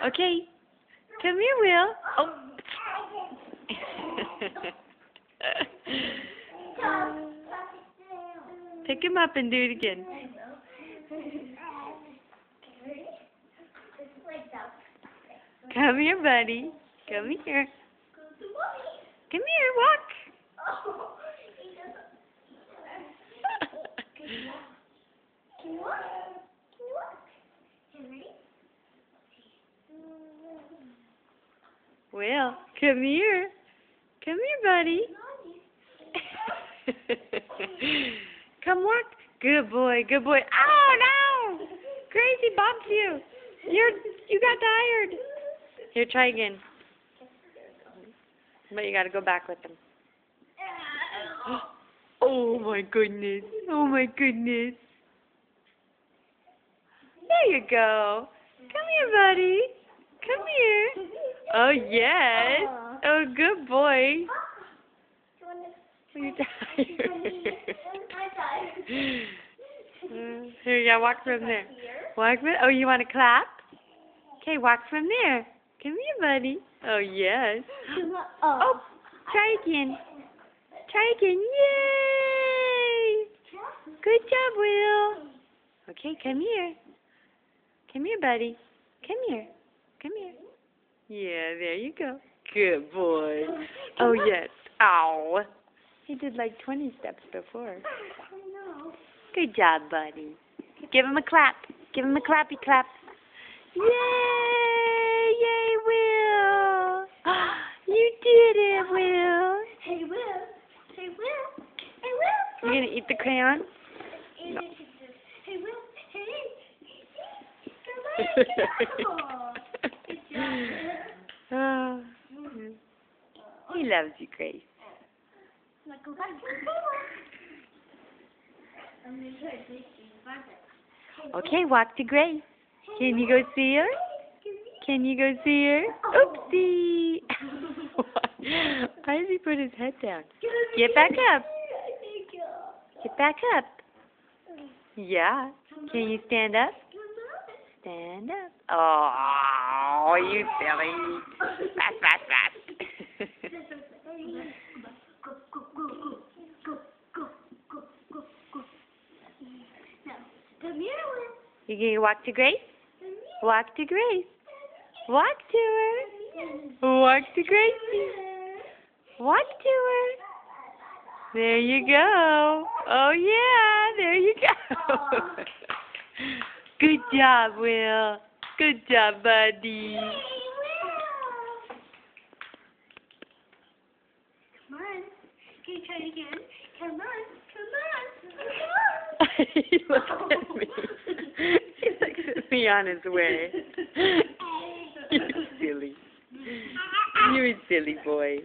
Okay. Come here, Will. Oh. Pick him up and do it again. Come here, buddy. Come here. Come here, walk. Will, come here. Come here, buddy. Come walk. Good boy, good boy. Oh, no! Crazy bumped you. You got tired. Here, try again. But you got to go back with him. Oh, my goodness. Oh, my goodness. There you go. Come here, buddy. Come here. Oh, yes. Oh, good boy. You're tired. Here, you gotta walk from there. Walk from. Oh, you want to clap? Okay, walk from there. Come here, buddy. Oh, yes. Oh, try again. Try again. Yay! Good job, Will. Okay, come here. Come here, buddy. Come here. Come here. Yeah, there you go. Good boy. Oh, yes. Ow. He did like 20 steps before. Good job, buddy. Give him a clap. Give him a clappy clap. Yay! Yay, Will! You did it, Will. Hey, Will. Hey, Will. Hey, Will. You gonna eat the crayon? No. Hey, Will. Hey. Oh. He loves you, Grace. Okay, walk to Grace. Can you go see her? Can you go see her? Oopsie! Why does he put his head down? Get back up. Get back up. Yeah. Can you stand up? Stand up. Oh, you silly. Fast, fast, fast. You gonna walk to Grace? Walk to Grace. Walk to her. Walk to Gracie. Walk to her. There you go. Oh yeah, there you go. Good job, Will. Good job, buddy. Come on. Can you try it again? Come on. Come on. He looks at me. He looks at me on his way. You silly. You're a silly boy.